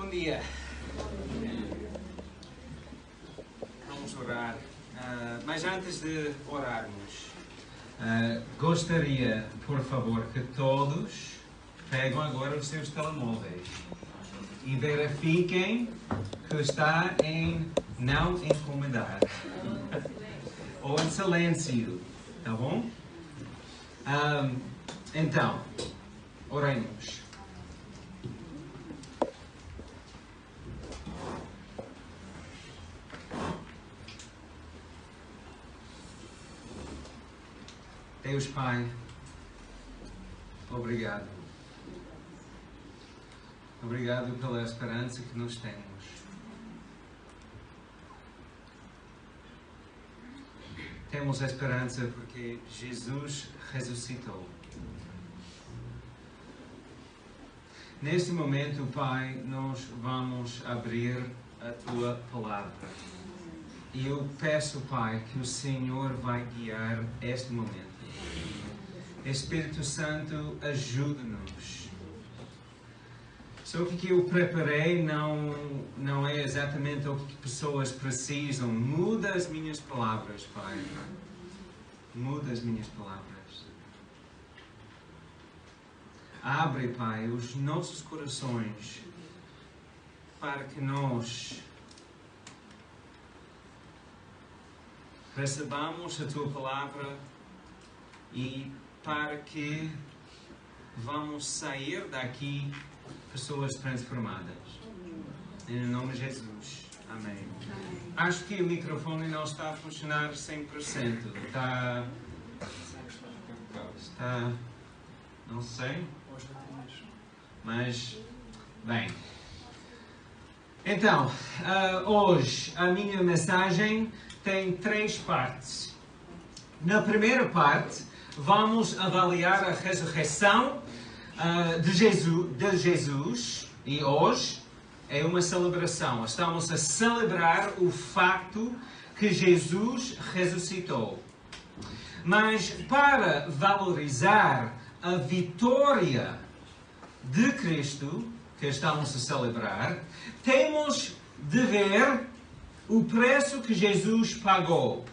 Bom dia. Vamos orar. Mas antes de orarmos, gostaria, por favor, que todos pegam agora os seus telemóveis e verifiquem que está em não incomodar ou em silêncio, tá bom? Então, oremos. Deus Pai, obrigado. Obrigado pela esperança que nós temos. Temos a esperança porque Jesus ressuscitou. Neste momento, Pai, nós vamos abrir a Tua Palavra. E eu peço, Pai, que o Senhor vai guiar este momento. Espírito Santo, ajude-nos. Só que o que eu preparei não é exatamente o que pessoas precisam. Muda as minhas palavras, Pai. Muda as minhas palavras. Abre, Pai, os nossos corações para que nós recebamos a Tua Palavra e para que vamos sair daqui pessoas transformadas. Em nome de Jesus. Amém. Acho que o microfone não está a funcionar 100%. Está... Não sei. Mas, bem. Então, hoje a minha mensagem tem 3 partes. Na primeira parte, vamos avaliar a ressurreição de Jesus e hoje é uma celebração. Estamos a celebrar o facto que Jesus ressuscitou. Mas para valorizar a vitória de Cristo que estamos a celebrar, temos de ver o preço que Jesus pagou.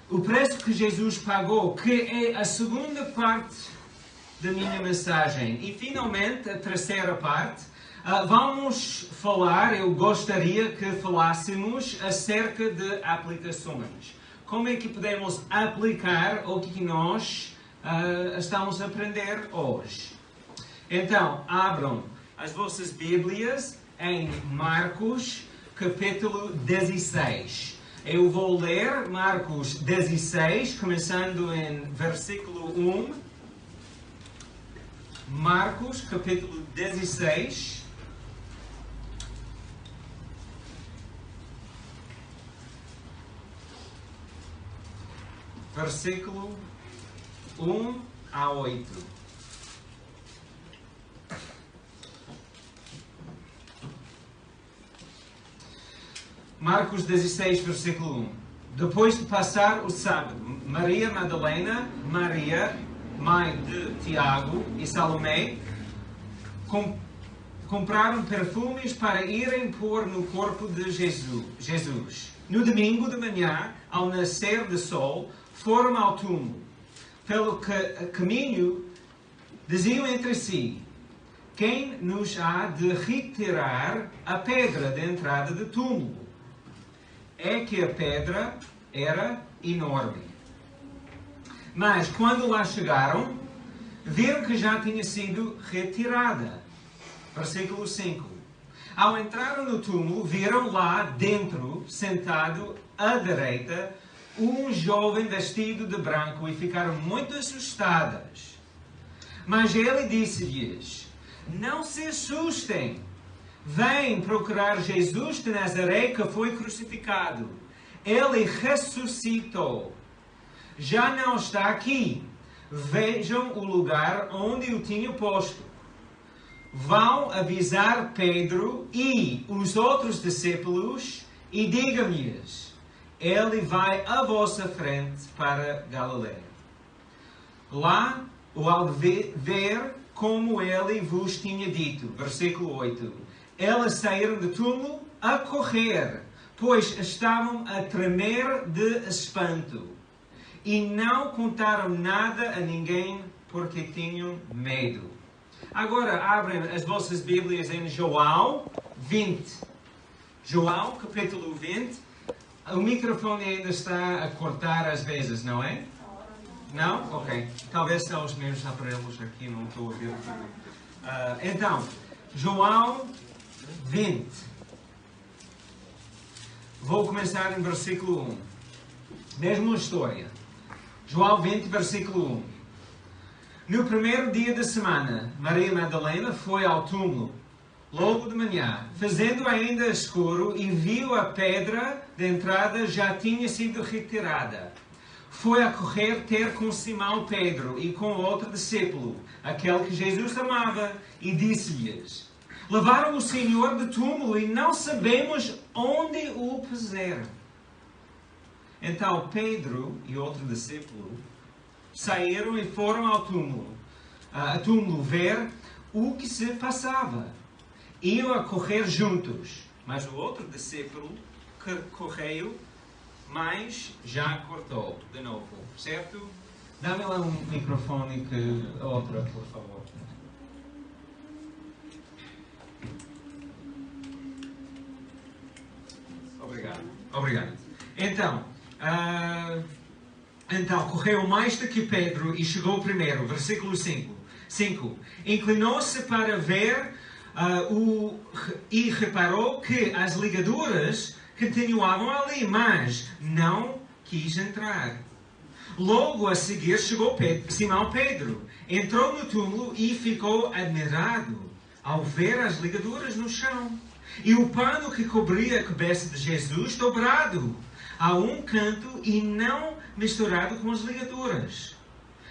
O preço que Jesus pagou, que é a segunda parte da minha mensagem. E finalmente, a terceira parte, vamos falar, eu gostaria que falássemos acerca de aplicações. Como é que podemos aplicar o que nós estamos a aprender hoje? Então, abram as vossas Bíblias em Marcos, capítulo 16. Eu vou ler Marcos 16, começando em versículo 1. Marcos, capítulo 16. Versículo 1 a 8. Marcos 16, versículo 1. Depois de passar o sábado, Maria Madalena, Maria, mãe de Tiago e Salomé, compraram perfumes para irem pôr no corpo de Jesus. No domingo de manhã, ao nascer do sol, foram ao túmulo. Pelo caminho, diziam entre si: quem nos há de retirar a pedra da entrada do túmulo? É que a pedra era enorme. Mas quando lá chegaram, viram que já tinha sido retirada. Versículo 5. Ao entrarem no túmulo, viram lá dentro, sentado à direita, um jovem vestido de branco e ficaram muito assustadas. Mas ele disse-lhes: não se assustem. Vêm procurar Jesus de Nazaré que foi crucificado. Ele ressuscitou. Já não está aqui. Vejam o lugar onde o tinha posto. Vão avisar Pedro e os outros discípulos e digam-lhes: ele vai à vossa frente para Galileia. Lá o hão de ver como ele vos tinha dito. Versículo 8. Elas saíram do túmulo a correr, pois estavam a tremer de espanto. E não contaram nada a ninguém, porque tinham medo. Agora abrem as vossas Bíblias em João 20. João, capítulo 20. O microfone ainda está a cortar às vezes, não é? Não? Ok. Talvez são os meus aparelhos aqui, não estou a ouvir tudo. Então, João 20. Vou começar em versículo 1. Mesma história. João 20, versículo 1. No primeiro dia da semana, Maria Madalena foi ao túmulo, logo de manhã, fazendo ainda escuro, e viu a pedra de entrada já tinha sido retirada. Foi a correr ter com Simão Pedro e com outro discípulo, aquele que Jesus amava, e disse-lhes: levaram o Senhor do túmulo e não sabemos onde o puseram. Então Pedro e outro discípulo saíram e foram ao túmulo ver o que se passava. Iam a correr juntos, mas o outro discípulo correu, mas já cortou de novo, certo? Dá-me lá um microfone que outra, por favor. Obrigado. Então, correu mais do que Pedro e chegou primeiro. Versículo 5. Inclinou-se para ver e reparou que as ligaduras continuavam ali, mas não quis entrar. Logo a seguir chegou Simão Pedro. Entrou no túmulo e ficou admirado ao ver as ligaduras no chão e o pano que cobria a cabeça de Jesus dobrado a um canto e não misturado com as ligaduras.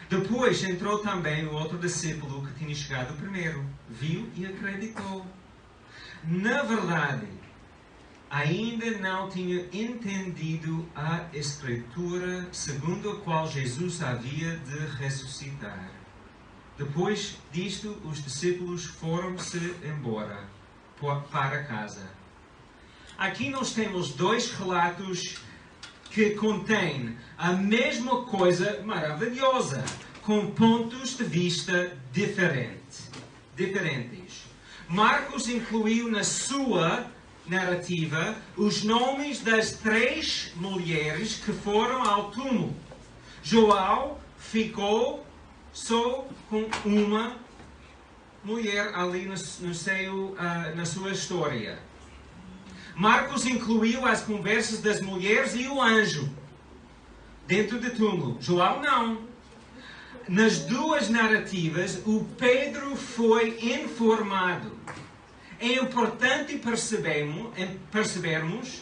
Depois entrou também o outro discípulo que tinha chegado primeiro. Viu e acreditou. Na verdade, ainda não tinha entendido a Escritura segundo a qual Jesus havia de ressuscitar. Depois disto, os discípulos foram-se embora para casa. Aqui nós temos dois relatos que contêm a mesma coisa maravilhosa, com pontos de vista diferentes. Marcos incluiu na sua narrativa os nomes das 3 mulheres que foram ao túmulo. João ficou só com uma mulher ali no seio, na sua história. Marcos incluiu as conversas das mulheres e o anjo dentro do túmulo. João não. Nas duas narrativas, o Pedro foi informado. É importante percebermos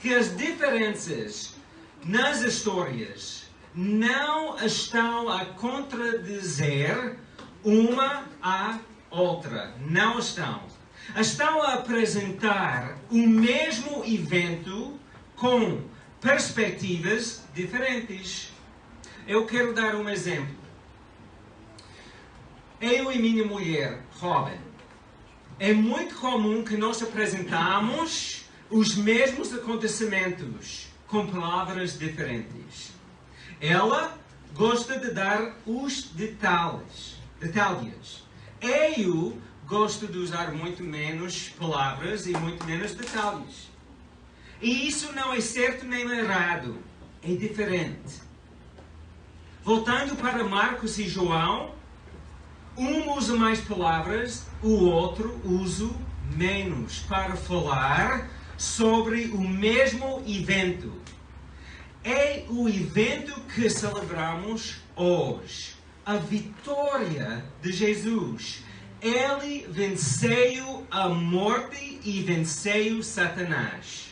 que as diferenças nas histórias não estão a contradizer uma à outra. Não estão. Estão a apresentar o mesmo evento com perspectivas diferentes. Eu quero dar um exemplo. Eu e minha mulher, Robin, é muito comum que nós apresentamos os mesmos acontecimentos com palavras diferentes. Ela gosta de dar os detalhes. Eu gosto de usar muito menos palavras e muito menos detalhes. E isso não é certo nem errado. É diferente. Voltando para Marcos e João, um usa mais palavras, o outro usa menos para falar sobre o mesmo evento. É o evento que celebramos hoje. A vitória de Jesus. Ele venceu a morte e venceu Satanás.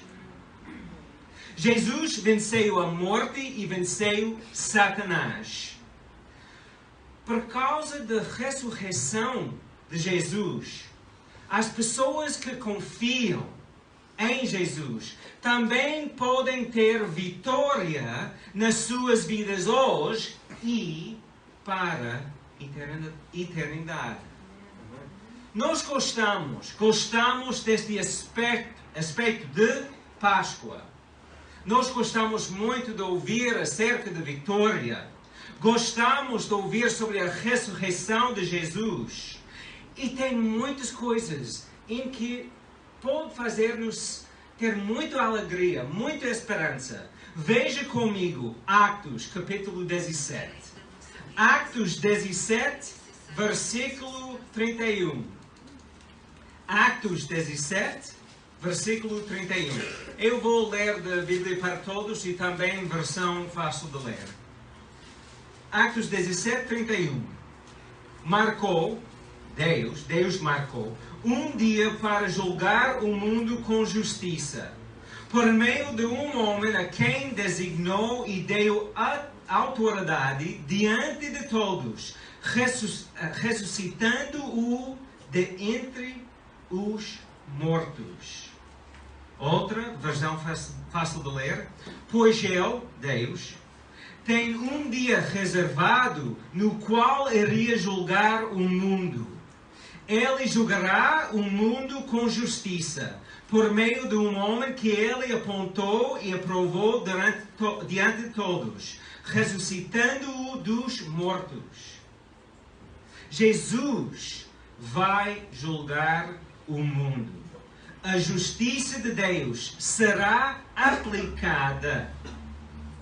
Jesus venceu a morte e venceu Satanás. Por causa da ressurreição de Jesus, as pessoas que confiam em Jesus também podem ter vitória nas suas vidas hoje e para a eternidade. Nós gostamos deste aspecto de Páscoa. Nós gostamos muito de ouvir acerca da vitória. Gostamos de ouvir sobre a ressurreição de Jesus. E tem muitas coisas em que pode fazer-nos ter muita alegria, muita esperança. Veja comigo Atos, capítulo 17. Atos 17, versículo 31. Atos 17, versículo 31. Eu vou ler da Bíblia para todos e também versão fácil de ler. Atos 17, 31. Deus marcou um dia para julgar o mundo com justiça, por meio de um homem a quem designou e deu a autoridade diante de todos, ressuscitando-o de entre os mortos. Outra versão fácil de ler. Pois ele, Deus, tem um dia reservado no qual iria julgar o mundo. Ele julgará o mundo com justiça, por meio de um homem que ele apontou e aprovou diante de todos, ressuscitando-o dos mortos. Jesus vai julgar o mundo. A justiça de Deus será aplicada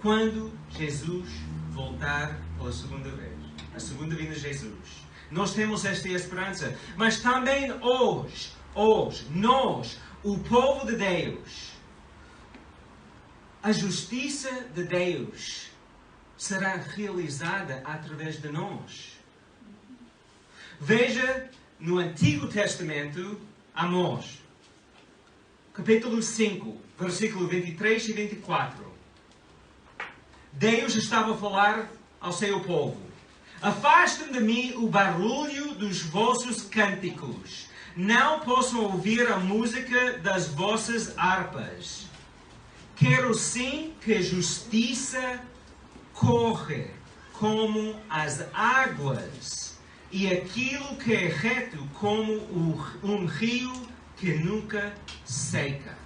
quando Jesus voltar pela segunda vez. A segunda vinda de Jesus. Nós temos esta esperança. Mas também hoje, nós, o povo de Deus, a justiça de Deus será realizada através de nós. Veja no Antigo Testamento, Amós, capítulo 5, versículo 23 e 24. Deus estava a falar ao seu povo. Afastem de mim o barulho dos vossos cânticos. Não posso ouvir a música das vossas harpas. Quero sim que a justiça corra como as águas, e aquilo que é reto como um rio que nunca seca.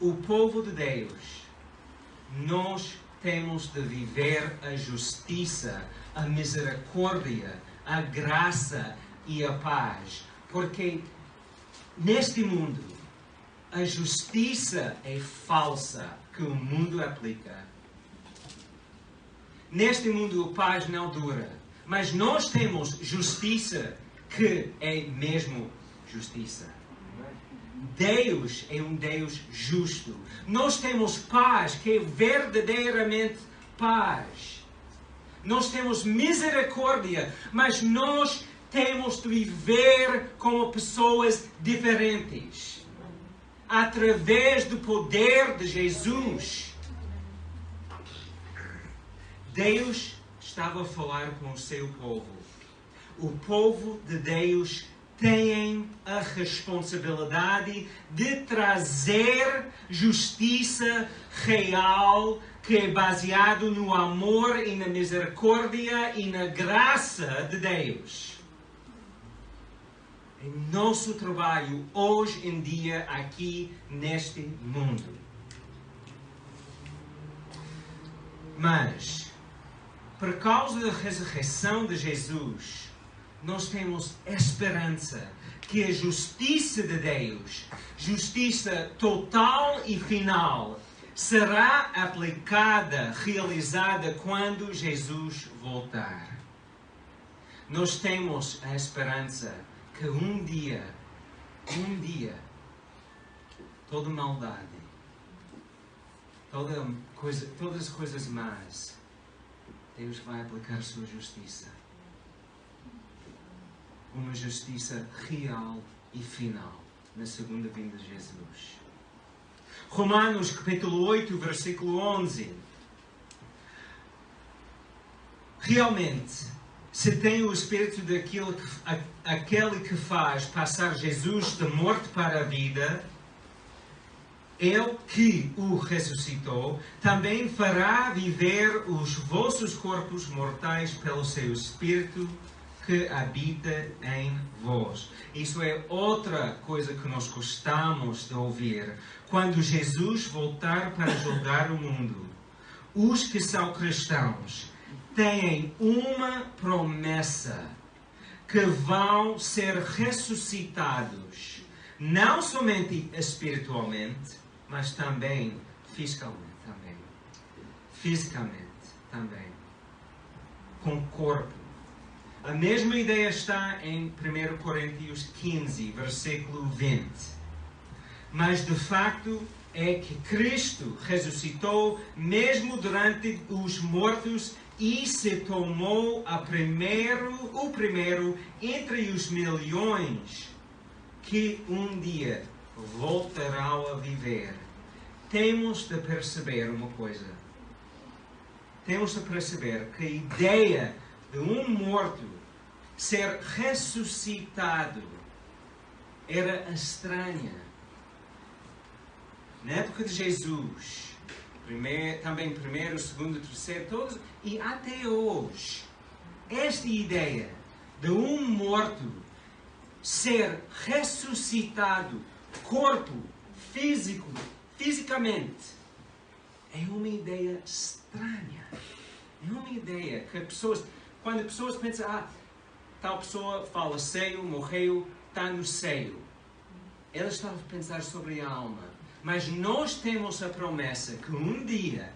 O povo de Deus, nós temos de viver a justiça, a misericórdia, a graça e a paz. Porque neste mundo, a justiça é falsa que o mundo aplica. Neste mundo, a paz não dura. Mas nós temos justiça que é mesmo justiça. Deus é um Deus justo. Nós temos paz que é verdadeiramente paz. Nós temos misericórdia, mas nós temos de viver como pessoas diferentes. Através do poder de Jesus. Deus estava a falar com o seu povo. O povo de Deus tem a responsabilidade de trazer justiça real que é baseado no amor e na misericórdia e na graça de Deus. É nosso trabalho hoje em dia aqui neste mundo. Mas, por causa da ressurreição de Jesus, nós temos esperança que a justiça de Deus, justiça total e final, será aplicada, realizada quando Jesus voltar. Nós temos a esperança que um dia, toda maldade, todas as coisas más, Deus vai aplicar sua justiça. Uma justiça real e final na segunda vinda de Jesus. Romanos capítulo 8, versículo 11. Realmente, se tem o espírito aquele que faz passar Jesus da morte para a vida, ele que o ressuscitou, também fará viver os vossos corpos mortais pelo seu Espírito que habita em vós. Isso é outra coisa que nós gostamos de ouvir. Quando Jesus voltar para julgar o mundo, os que são cristãos têm uma promessa, que vão ser ressuscitados, não somente espiritualmente, mas também fisicamente também, com corpo. A mesma ideia está em 1 Coríntios 15, versículo 20. Mas de facto é que Cristo ressuscitou mesmo durante os mortos e se tomou o primeiro entre os milhões que um dia voltarão a viver. Temos de perceber uma coisa. Temos de perceber que a ideia de um morto ser ressuscitado era estranha. Na época de Jesus, também primeiro, segundo, terceiro, todos, e até hoje, esta ideia de um morto ser ressuscitado, corpo, fisicamente, é uma ideia estranha. É uma ideia que quando pessoas pensam, tal pessoa faleceu, morreu, está no céu. Elas estão a pensar sobre a alma. Mas nós temos a promessa que um dia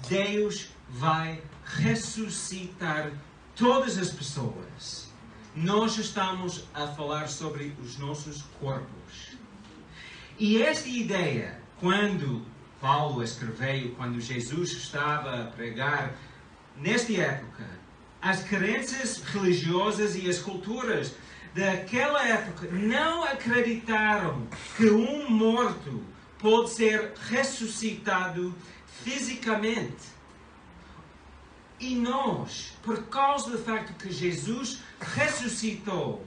Deus vai ressuscitar todas as pessoas. Nós estamos a falar sobre os nossos corpos. E esta ideia, quando Paulo escreveu, quando Jesus estava a pregar, nesta época, as crenças religiosas e as culturas daquela época não acreditaram que um morto pode ser ressuscitado fisicamente. E nós, por causa do facto que Jesus ressuscitou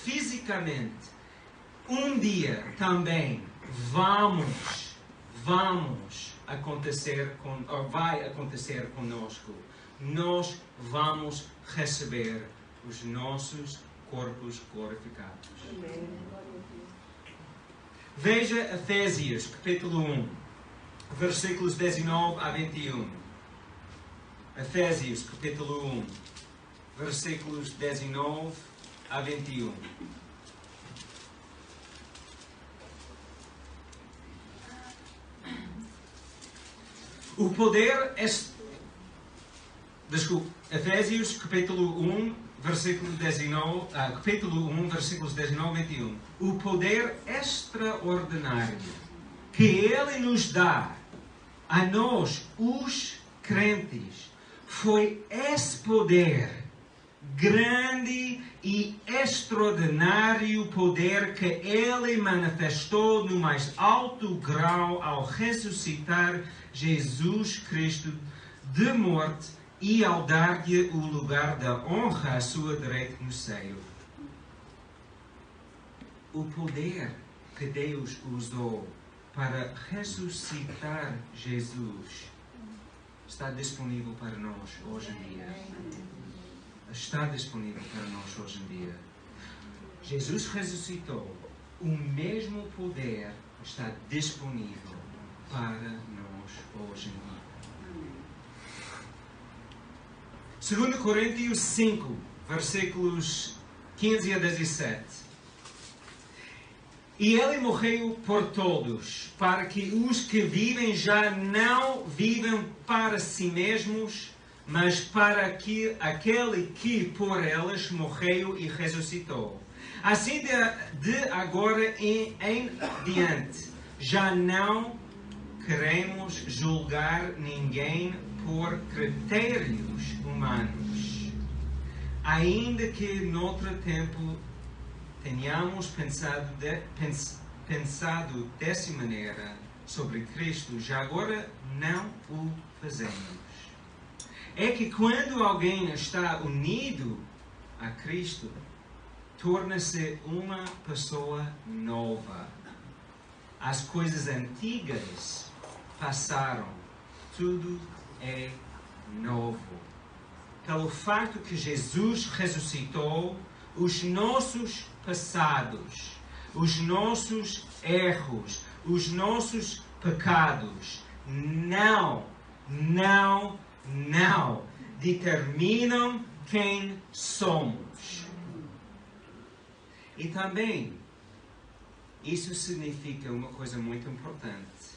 fisicamente, um dia também vai acontecer conosco. Nós vamos receber os nossos corpos glorificados. Amém. Veja Efésios, capítulo 1, versículos 19 a 21. Efésios, capítulo 1, versículos 19 a 21. O poder Efésios, capítulo 1, versículos 19 a 21. O poder extraordinário que Ele nos dá a nós, os crentes, foi esse poder, grande e extraordinário poder que Ele manifestou no mais alto grau ao ressuscitar Jesus Cristo de morte e ao dar-lhe o lugar da honra à sua direita no céu. O poder que Deus usou para ressuscitar Jesus está disponível para nós hoje em dia. Está disponível para nós hoje em dia. Jesus ressuscitou. O mesmo poder está disponível para nós hoje em dia. 2 Coríntios 5, versículos 15 a 17. E Ele morreu por todos, para que os que vivem já não vivam para si mesmos, mas para aquele que por eles morreu e ressuscitou. Assim de agora em diante, já não queremos julgar ninguém por critérios humanos. Ainda que noutro tempo tenhamos pensado dessa maneira sobre Cristo, já agora não o fazemos. É que quando alguém está unido a Cristo, torna-se uma pessoa nova. As coisas antigas passaram, tudo é novo. pelo facto que Jesus ressuscitou, os nossos passados, os nossos erros, os nossos pecados não determinam quem somos. E também, isso significa uma coisa muito importante.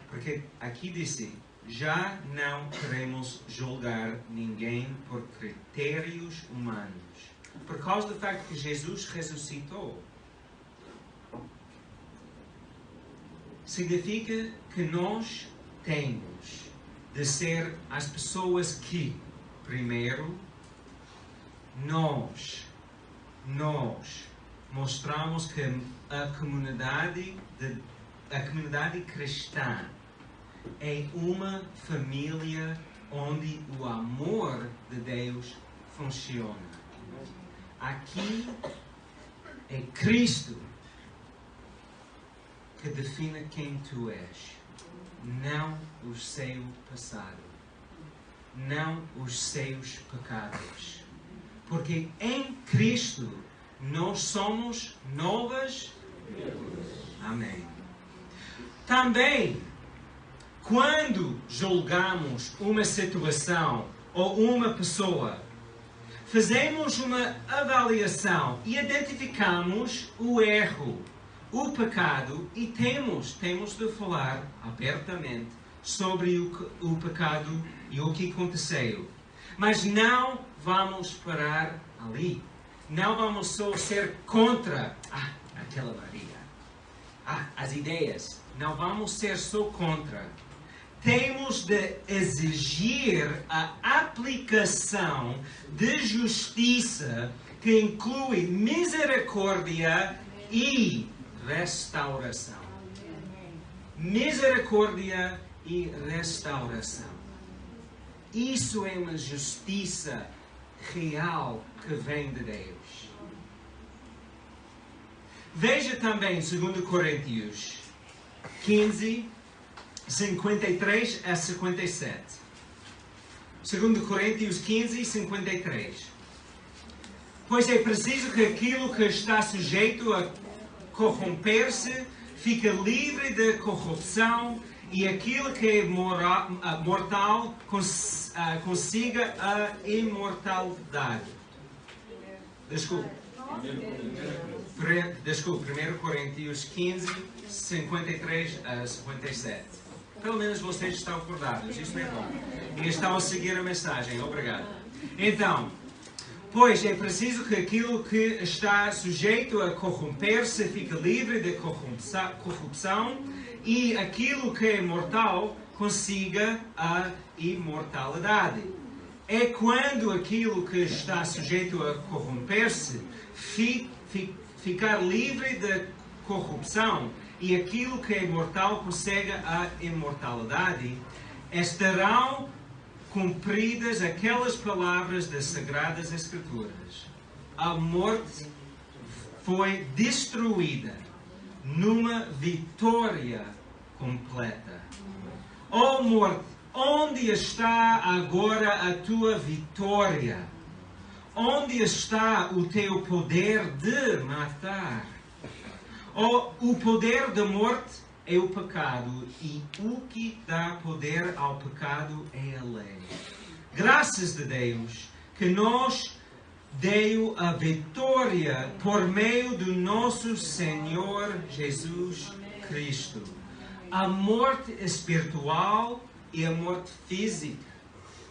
Porque aqui disse, já não queremos julgar ninguém por critérios humanos. Por causa do facto que Jesus ressuscitou. Significa que nós temos de ser as pessoas que, primeiro, nós mostramos que a comunidade cristã é uma família onde o amor de Deus funciona. Aqui é Cristo que define quem tu és, não o seu passado, não os seus pecados. Porque em Cristo nós somos novas. Amém. Também, quando julgamos uma situação ou uma pessoa, fazemos uma avaliação e identificamos o erro, o pecado, e temos de falar abertamente sobre o pecado e o que aconteceu. Mas não vamos parar ali. Não vamos só ser contra aquela Maria. As ideias. Não vamos ser só contra. Temos de exigir a aplicação de justiça que inclui misericórdia e restauração. Misericórdia e restauração. Isso é uma justiça real que vem de Deus. Veja também 2 Coríntios 15, 53 a 57. 2 Coríntios 15, 53. Pois é preciso que aquilo que está sujeito a corromper-se fique livre de corrupção, e aquilo que é mortal consiga a imortalidade. Desculpe. 1 Coríntios 15, 53 a 57. Pelo menos vocês estão acordados, isso é bom. E estão a seguir a mensagem, obrigado. Então, pois é preciso que aquilo que está sujeito a corromper-se fique livre de corrupção, e aquilo que é mortal consiga a imortalidade. É quando aquilo que está sujeito a corromper-se ficar livre de corrupção, e aquilo que é mortal consegue a imortalidade, estarão cumpridas aquelas palavras das Sagradas Escrituras. A morte foi destruída numa vitória completa. Ó morte, onde está agora a tua vitória? Onde está o teu poder de matar? O poder da morte é o pecado, e o que dá poder ao pecado é a lei. Graças a Deus que nos deu a vitória por meio do nosso Senhor Jesus Cristo. A morte espiritual e a morte física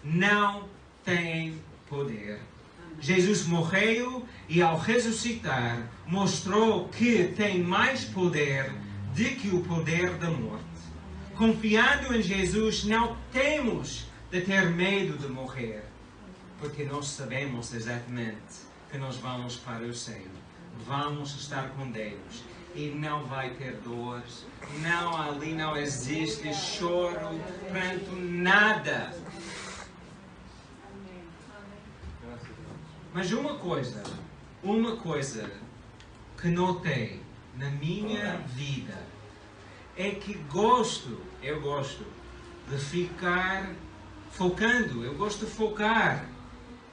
não têm poder. Jesus morreu e, ao ressuscitar, mostrou que tem mais poder do que o poder da morte. Confiando em Jesus, não temos de ter medo de morrer, porque nós sabemos exatamente que nós vamos para o céu. Vamos estar com Deus. E não vai ter dores. Ali não existe choro, pranto, nada. Mas uma coisa que notei na minha vida é que eu gosto de ficar eu gosto de focar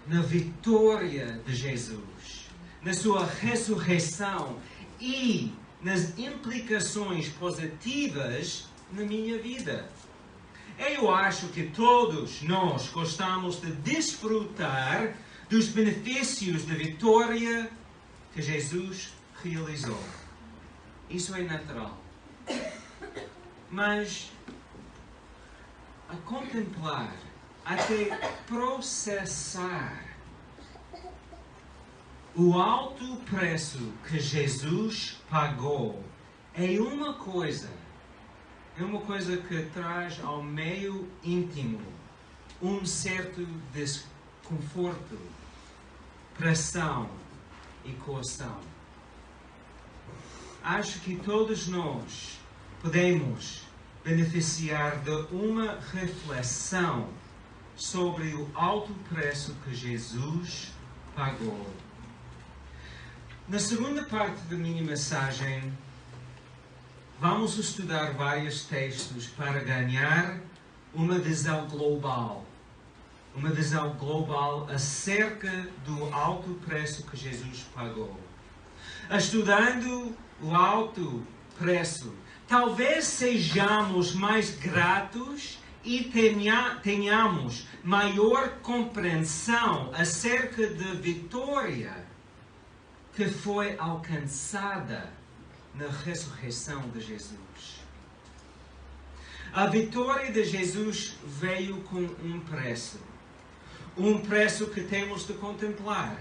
na vitória de Jesus, na sua ressurreição e nas implicações positivas na minha vida. Eu acho que todos nós gostamos de desfrutar dos benefícios da vitória que Jesus realizou. Isso é natural. Mas a contemplar, até processar o alto preço que Jesus pagou é uma coisa que traz ao meio íntimo um certo desconforto, pressão e coação. Acho que todos nós podemos beneficiar de uma reflexão sobre o alto preço que Jesus pagou. Na segunda parte da minha mensagem, vamos estudar vários textos para ganhar uma visão global. Uma visão global acerca do alto preço que Jesus pagou. Estudando o alto preço, talvez sejamos mais gratos e tenhamos maior compreensão acerca da vitória que foi alcançada na ressurreição de Jesus. A vitória de Jesus veio com um preço que temos de contemplar.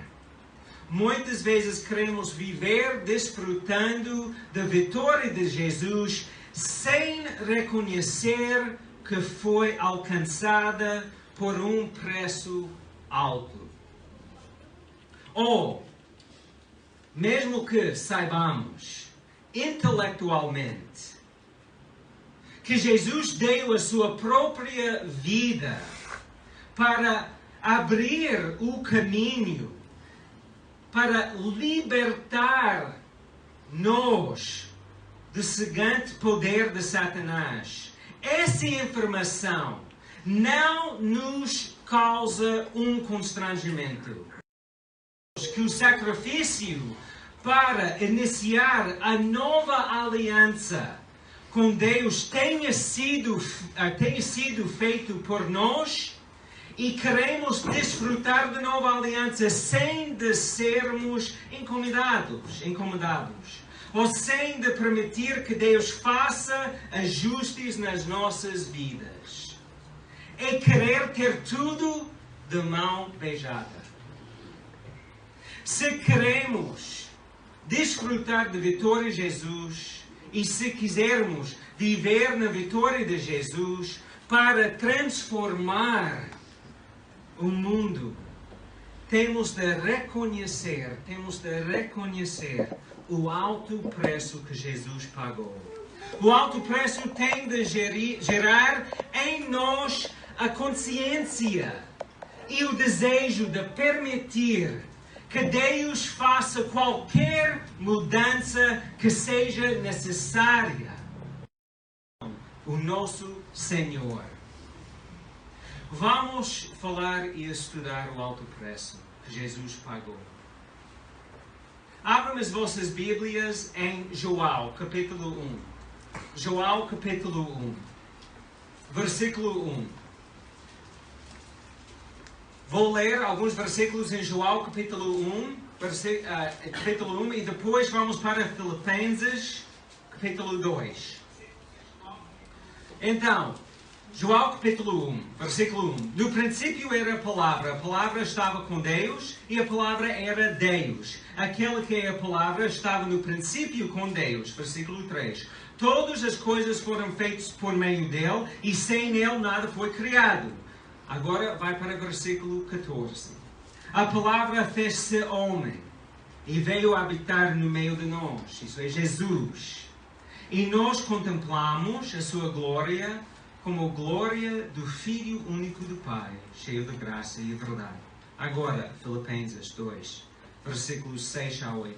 Muitas vezes queremos viver desfrutando da vitória de Jesus sem reconhecer que foi alcançada por um preço alto. Ou, mesmo que saibamos intelectualmente que Jesus deu a sua própria vida para abrir o caminho, para libertar nós do cegante poder de Satanás. Essa informação não nos causa um constrangimento. Que o sacrifício para iniciar a nova aliança com Deus tenha sido feito por nós e queremos desfrutar da nova aliança sem de sermos incomodados ou sem de permitir que Deus faça ajustes nas nossas vidas. É querer ter tudo de mão beijada. Se queremos desfrutar da vitória de Jesus e se quisermos viver na vitória de Jesus para transformar o mundo, temos de reconhecer o alto preço que Jesus pagou. O alto preço tem de gerar em nós a consciência e o desejo de permitir que Deus faça qualquer mudança que seja necessária. O nosso Senhor. Vamos falar e estudar o alto preço que Jesus pagou. Abram as vossas Bíblias em João, capítulo 1. João, capítulo 1. Versículo 1. Vou ler alguns versículos em João, capítulo 1, e depois vamos para Filipenses, capítulo 2. Então, João capítulo 1, versículo 1. No princípio era a palavra estava com Deus e a palavra era Deus. Aquele que é a palavra estava no princípio com Deus. Versículo 3. Todas as coisas foram feitas por meio dele e sem ele nada foi criado. Agora vai para o versículo 14. A palavra fez-se homem e veio habitar no meio de nós. Isso é Jesus. E nós contemplamos a sua glória como a glória do Filho único do Pai, cheio de graça e verdade. Agora, Filipenses 2, versículos 6 a 8.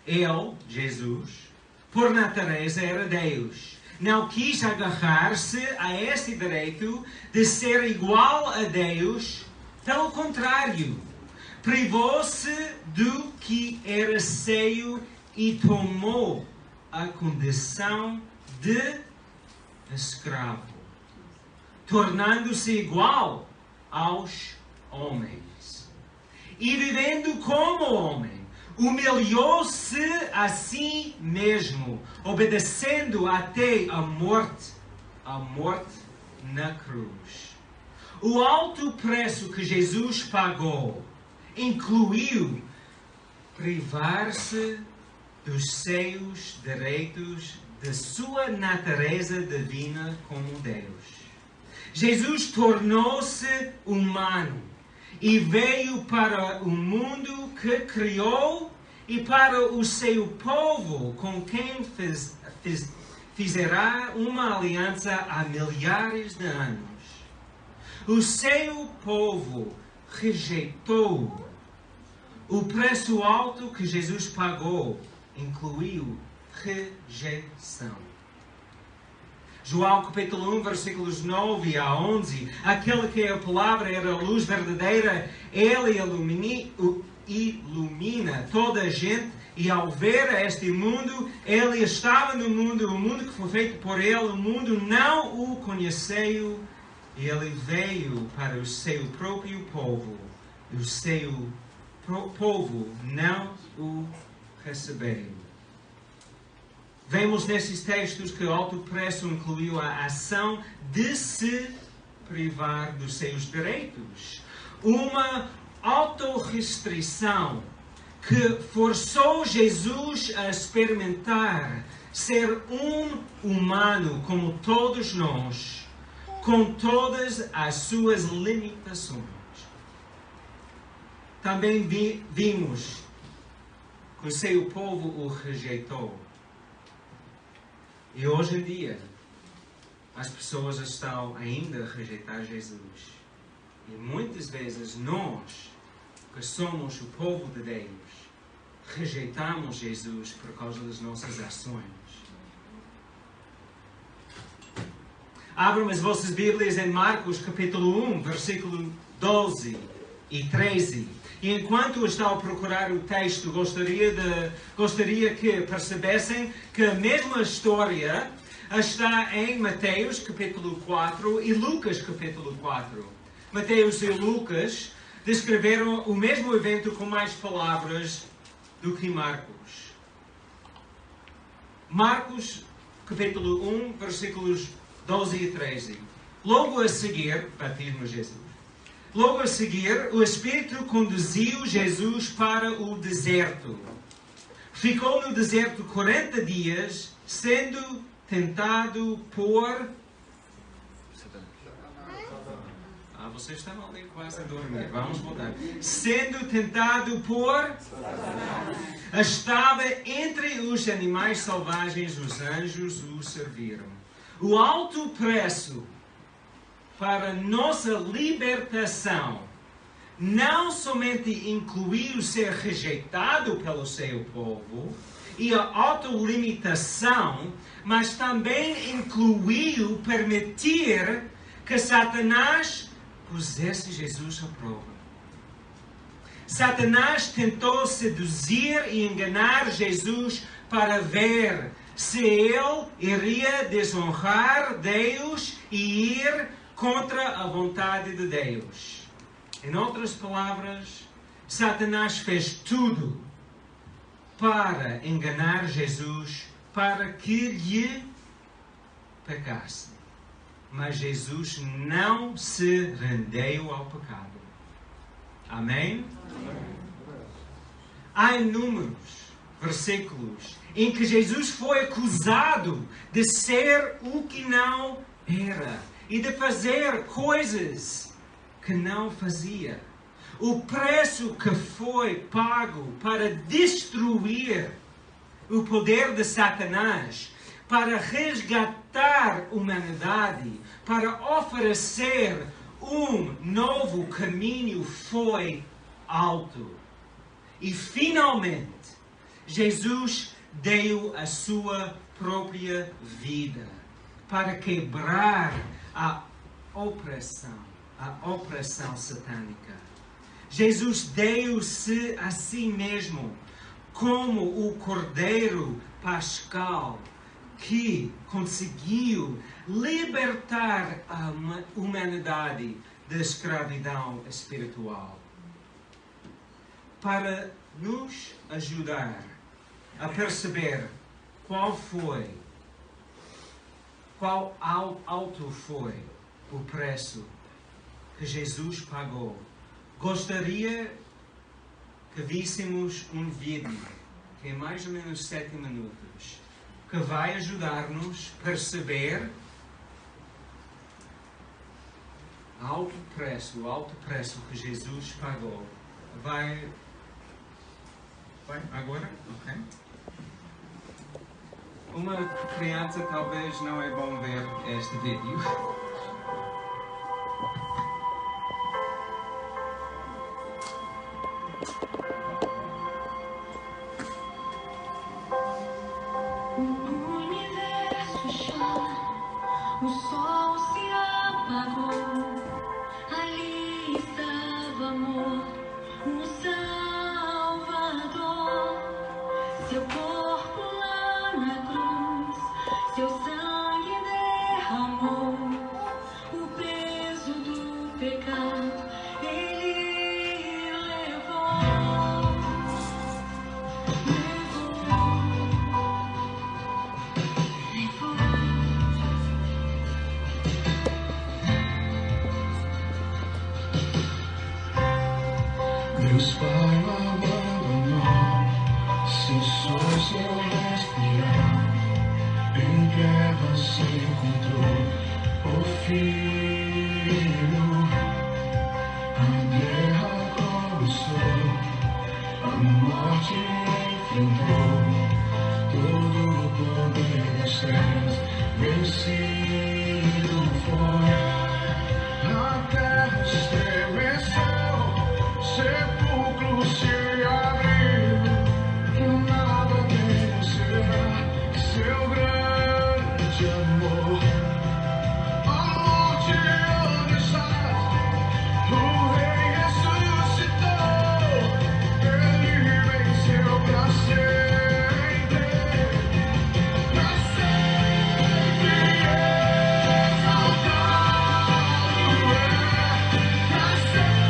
Ele, Jesus, por natureza era Deus, não quis agarrar-se a este direito de ser igual a Deus. Pelo contrário, privou-se do que era seu e tomou a condição de escravo, tornando-se igual aos homens. E vivendo como homem, humilhou-se a si mesmo, obedecendo até a morte na cruz. O alto preço que Jesus pagou incluiu privar-se dos seus direitos, de sua natureza divina como Deus. Jesus tornou-se humano e veio para o mundo que criou e para o seu povo, com quem fizerá uma aliança há milhares de anos. O seu povo rejeitou. O preço alto que Jesus pagou incluiu rejeição. João capítulo 1, versículos 9 a 11. Aquele que a palavra era a luz verdadeira, ele ilumina toda a gente, e ao ver este mundo, ele estava no mundo, o mundo que foi feito por ele, o mundo não o conheceu, e ele veio para o seu próprio povo, e o seu povo não o recebeu. Vemos nesses textos que o alto preço incluiu a ação de se privar dos seus direitos. Uma autorrestrição que forçou Jesus a experimentar ser um humano como todos nós, com todas as suas limitações. Também vimos que o seu povo o rejeitou. E hoje em dia, as pessoas estão ainda a rejeitar Jesus. E muitas vezes nós, que somos o povo de Deus, rejeitamos Jesus por causa das nossas ações. Abram as vossas Bíblias em Marcos capítulo 1, versículo 12 e 13. E enquanto estou a procurar o texto, gostaria que percebessem que a mesma história está em Mateus capítulo 4 e Lucas capítulo 4. Mateus e Lucas descreveram o mesmo evento com mais palavras do que Marcos. Marcos capítulo 1, versículos 12 e 13. Logo a seguir, batismo de Jesus. Logo a seguir, o Espírito conduziu Jesus para o deserto. Ficou no deserto 40 dias, sendo tentado por... vocês estão ali quase a dormir. Vamos voltar. Sendo tentado por... Estava entre os animais selvagens, os anjos o serviram. O alto preço para nossa libertação não somente incluiu ser rejeitado pelo seu povo e a autolimitação, mas também incluiu permitir que Satanás pusesse Jesus à prova. Satanás tentou seduzir e enganar Jesus para ver se ele iria desonrar Deus e ir contra a vontade de Deus. Em outras palavras, Satanás fez tudo para enganar Jesus, para que lhe pecasse. Mas Jesus não se rendeu ao pecado. Amém? Há inúmeros versículos em que Jesus foi acusado de ser o que não era e de fazer coisas que não fazia. O preço que foi pago para destruir o poder de Satanás, para resgatar a humanidade, para oferecer um novo caminho foi alto. E finalmente, Jesus deu a sua própria vida. para quebrar a opressão satânica. Jesus deu-se a si mesmo como o Cordeiro Pascal que conseguiu libertar a humanidade da escravidão espiritual. Para nos ajudar a perceber qual alto foi o preço que Jesus pagou, gostaria que víssemos um vídeo que é mais ou menos 7 minutos, que vai ajudar-nos a perceber o alto preço que Jesus pagou. Vai agora? Ok. Uma criança talvez não é bom ver este vídeo. O sol se apagou, ali estava morto um Salvador. Seu corpo lá na cruz, seu sangue derramou, o peso do pecado ele levou. Deus Pai o abandonou, cessou seu respirar, em guerra se encontrou o Filho. A guerra começou, a morte enfrentou, todo o poder das trevas vencido foi. A terra estremeceu, sepulcro se abriu, e nada vencerá seu grande amor. A morte onde está, o Rei ressuscitou, ele venceu pra sempre, pra sempre exaltado é, pra sempre.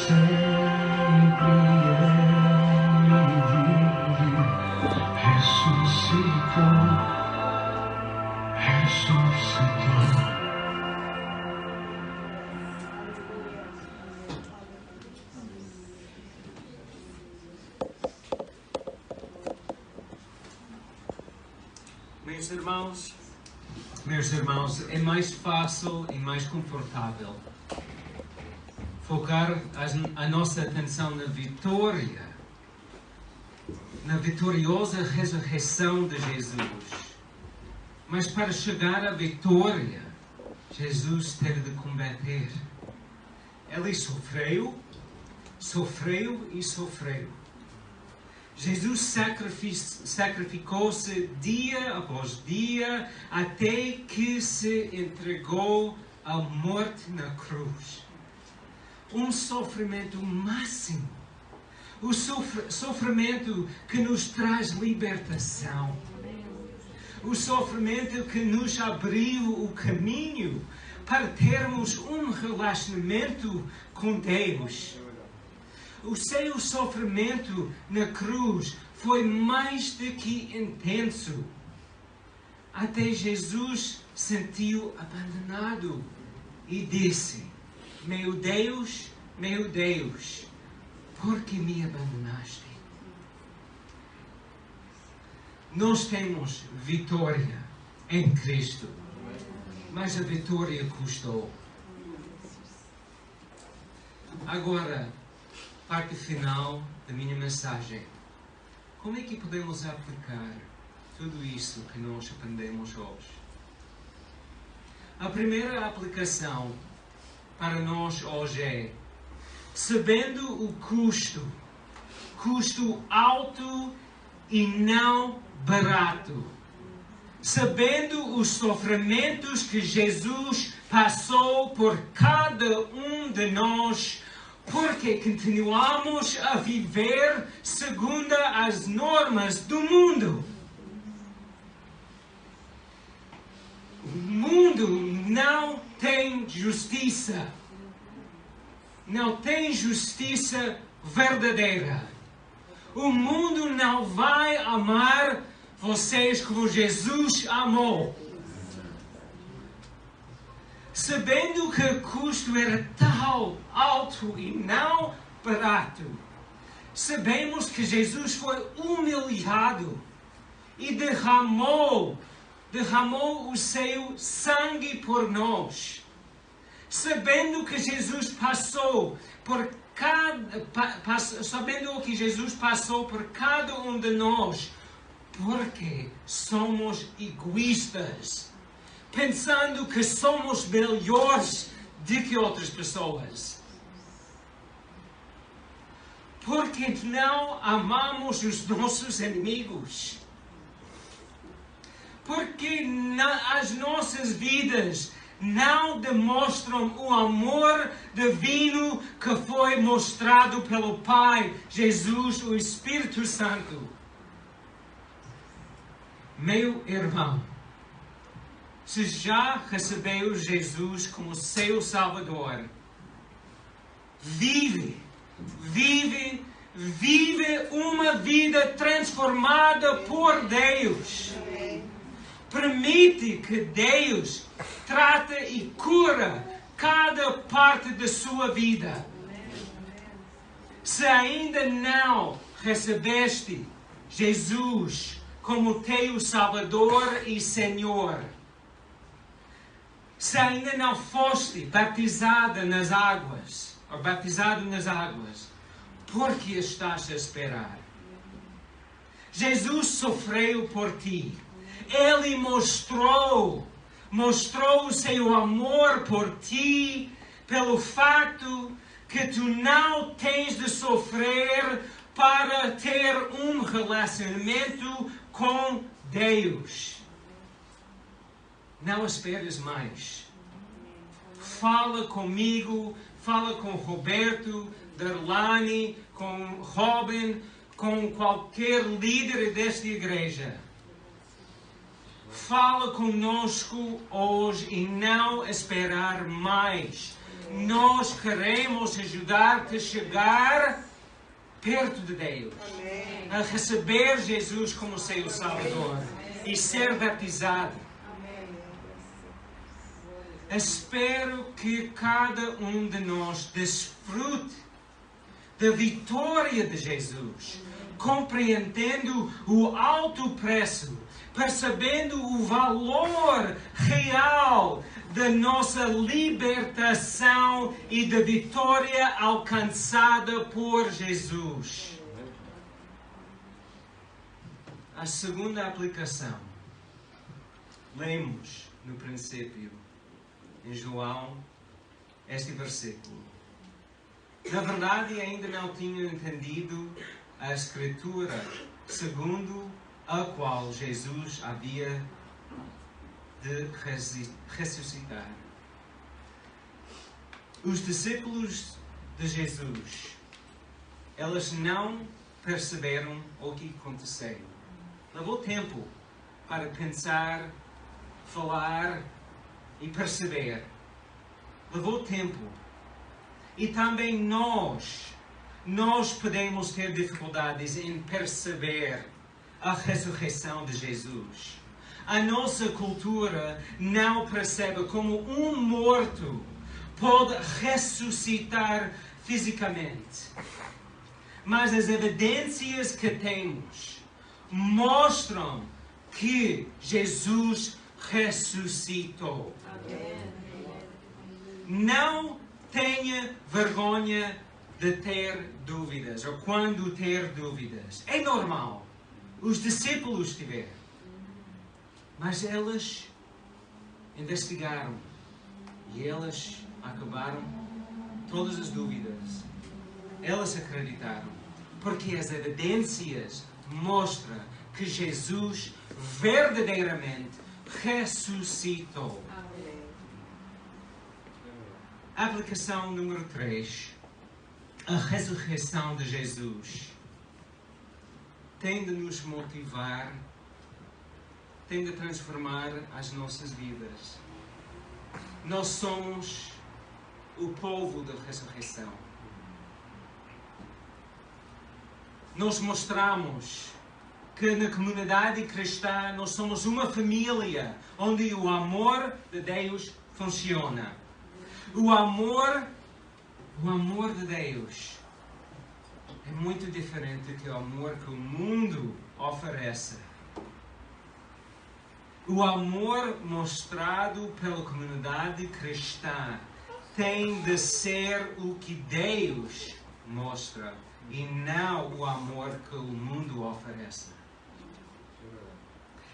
sempre Ele vive, ressuscitou, ressuscitou. Meus irmãos, é mais fácil e mais confortável focar a nossa atenção na vitória, na vitoriosa ressurreição de Jesus. Mas para chegar à vitória, Jesus teve de combater. Ele sofreu e sofreu. Jesus sacrificou-se dia após dia até que se entregou à morte na cruz. Um sofrimento máximo. O sofrimento que nos traz libertação. O sofrimento que nos abriu o caminho para termos um relacionamento com Deus. O seu sofrimento na cruz foi mais do que intenso. Até Jesus sentiu abandonado e disse: meu Deus, por que me abandonaste? Nós temos vitória em Cristo, mas a vitória custou. Agora, parte final da minha mensagem. Como é que podemos aplicar tudo isso que nós aprendemos hoje? A primeira aplicação para nós hoje é: sabendo o custo alto e não barato, sabendo os sofrimentos que Jesus passou por cada um de nós, porque continuamos a viver segundo as normas do mundo. O mundo não tem justiça. Não tem justiça verdadeira. O mundo não vai amar vocês como Jesus amou. Sabendo que o custo era tão alto e não barato, sabemos que Jesus foi humilhado e derramou o seu sangue por nós. Sabendo que Jesus passou por cada um de nós, porque somos egoístas, pensando que somos melhores do que outras pessoas. Porque não amamos os nossos inimigos. Porque as nossas vidas não demonstram o amor divino que foi mostrado pelo Pai, Jesus, o Espírito Santo. Meu irmão, se já recebeu Jesus como seu Salvador, vive uma vida transformada por Deus. Permite que Deus trate e cura cada parte da sua vida. Se ainda não recebeste Jesus como teu Salvador e Senhor, se ainda não foste batizado nas águas, por que estás a esperar? Jesus sofreu por ti. Ele mostrou o seu amor por ti, pelo facto que tu não tens de sofrer para ter um relacionamento com Deus. Não esperes mais. Fala comigo, fala com Roberto, Darlane, com Robin, com qualquer líder desta igreja. Fala conosco hoje e não esperar mais. Nós queremos ajudar-te a chegar perto de Deus, a receber Jesus como seu Salvador e ser batizado. Espero que cada um de nós desfrute da vitória de Jesus, compreendendo o alto preço, percebendo o valor real da nossa libertação e da vitória alcançada por Jesus. A segunda aplicação, lemos no princípio, em João, este versículo. Na verdade, ainda não tinha entendido a Escritura segundo a qual Jesus havia de ressuscitar. Os discípulos de Jesus, eles não perceberam o que aconteceu. Levou tempo para pensar, falar e perceber. Levou tempo. E também nós podemos ter dificuldades em perceber a ressurreição de Jesus. A nossa cultura não percebe como um morto pode ressuscitar fisicamente. Mas as evidências que temos mostram que Jesus ressuscitou. Não tenha vergonha de ter dúvidas, ou quando ter dúvidas. É normal. Os discípulos tiveram. Mas eles investigaram. E eles acabaram todas as dúvidas. Eles acreditaram. Porque as evidências mostram que Jesus verdadeiramente ressuscitou. Aplicação número 3. A ressurreição de Jesus tem de nos motivar, tem de transformar as nossas vidas. Nós somos o povo da ressurreição. Nós mostramos que na comunidade cristã nós somos uma família onde o amor de Deus funciona. O amor de Deus é muito diferente do amor que o mundo oferece. O amor mostrado pela comunidade cristã tem de ser o que Deus mostra e não o amor que o mundo oferece.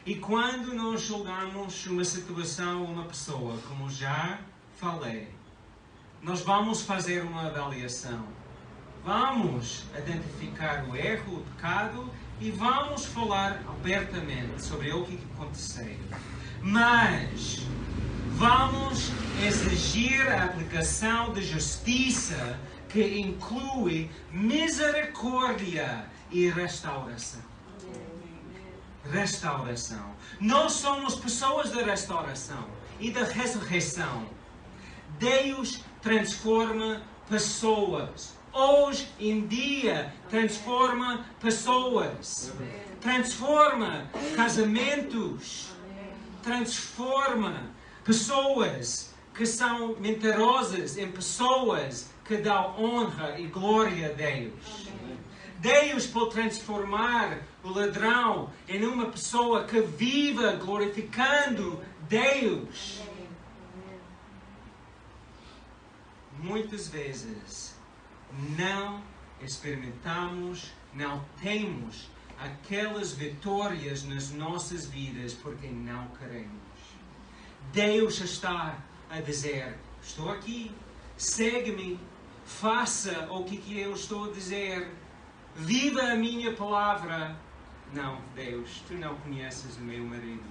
E quando nós julgamos uma situação ou uma pessoa, como já falei, nós vamos fazer uma avaliação. Vamos identificar o erro, o pecado e vamos falar abertamente sobre o que aconteceu. Mas vamos exigir a aplicação de justiça que inclui misericórdia e restauração. Restauração. Nós somos pessoas da restauração e da ressurreição. Deus transforma pessoas. Hoje em dia, transforma pessoas. Transforma casamentos. Transforma pessoas que são mentirosas em pessoas que dão honra e glória a Deus. Deus pode transformar o ladrão em uma pessoa que viva glorificando Deus. Muitas vezes não experimentamos, não temos aquelas vitórias nas nossas vidas porque não queremos. Deus está a dizer: estou aqui, segue-me, faça o que eu estou a dizer, viva a minha palavra. Não, Deus, tu não conheces o meu marido.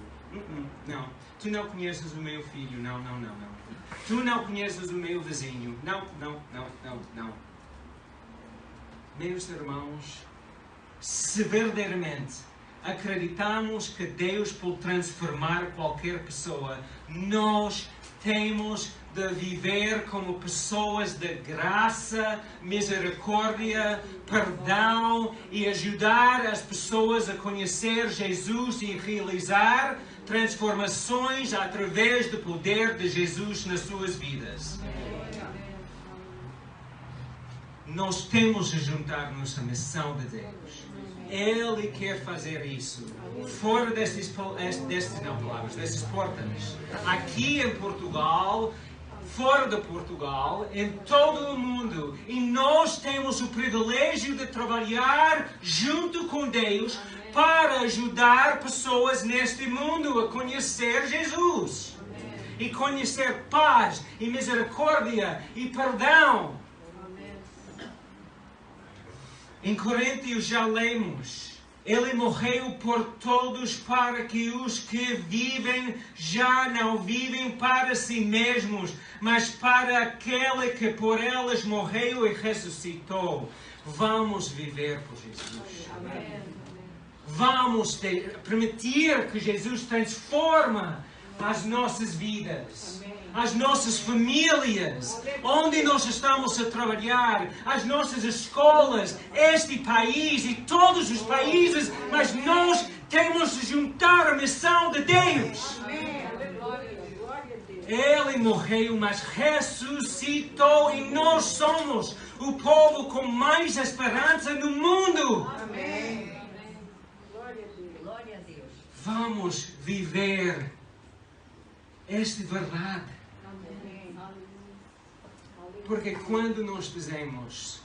Não, tu não conheces o meu filho. Não. Tu não conheces o meu vizinho. Não. Meus irmãos, se verdadeiramente acreditamos que Deus pode transformar qualquer pessoa, nós temos de viver como pessoas de graça, misericórdia, perdão e ajudar as pessoas a conhecer Jesus e realizar transformações através do poder de Jesus nas suas vidas. Nós temos de juntar-nos à missão de Deus. Ele quer fazer isso. Fora destas portas. Aqui em Portugal, fora de Portugal, em todo o mundo. E nós temos o privilégio de trabalhar junto com Deus para ajudar pessoas neste mundo a conhecer Jesus. E conhecer paz e misericórdia e perdão. Em Coríntios já lemos, Ele morreu por todos para que os que vivem já não vivem para si mesmos, mas para aquele que por elas morreu e ressuscitou. Vamos viver por Jesus. Vamos permitir que Jesus transforme as nossas vidas. As nossas famílias, onde nós estamos a trabalhar, as nossas escolas, este país e todos os países, mas nós temos de juntar a missão de Deus. Ele morreu, mas ressuscitou e nós somos o povo com mais esperança no mundo. Vamos viver esta verdade. Porque quando nós dizemos,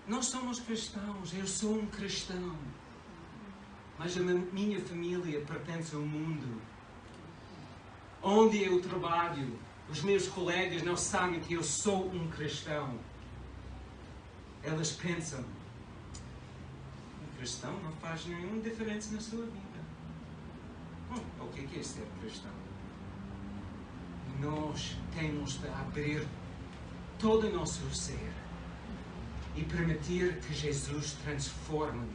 nós somos cristãos, eu sou um cristão, mas a minha família pertence ao mundo, onde eu trabalho, os meus colegas não sabem que eu sou um cristão. Elas pensam, um cristão não faz nenhuma diferença na sua vida. O que é ser cristão? Nós temos de abrir todo o nosso ser e permitir que Jesus transforme-nos.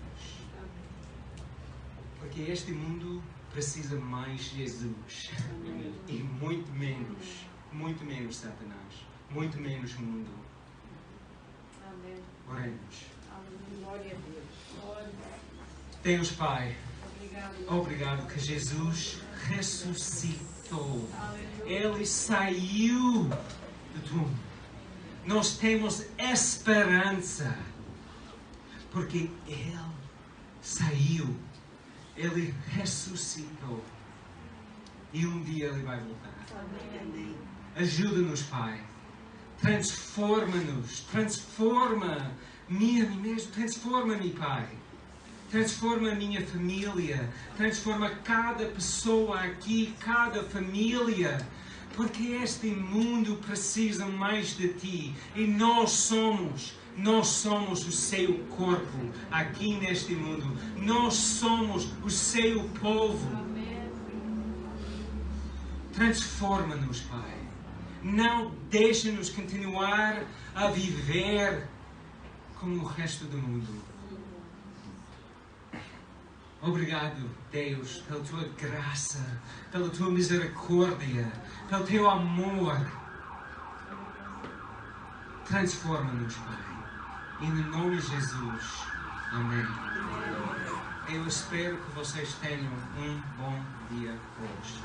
Porque este mundo precisa mais Jesus e muito menos Satanás, muito menos mundo. Oremos. Deus Pai, obrigado que Jesus ressuscitou. Ele saiu do túmulo. Nós temos esperança, porque Ele saiu, Ele ressuscitou, e um dia Ele vai voltar. Ajuda-nos, Pai, transforma-nos, transforma-me a mim mesmo, transforma-me, Pai, transforma a minha família, transforma cada pessoa aqui, cada família. Porque este mundo precisa mais de Ti. E nós somos o seu corpo aqui neste mundo. Nós somos o seu povo. Transforma-nos, Pai. Não deixe-nos continuar a viver como o resto do mundo. Obrigado, Deus, pela Tua graça, pela Tua misericórdia, pelo Teu amor. Transforma-nos, Pai. Em nome de Jesus. Amém. Eu espero que vocês tenham um bom dia hoje.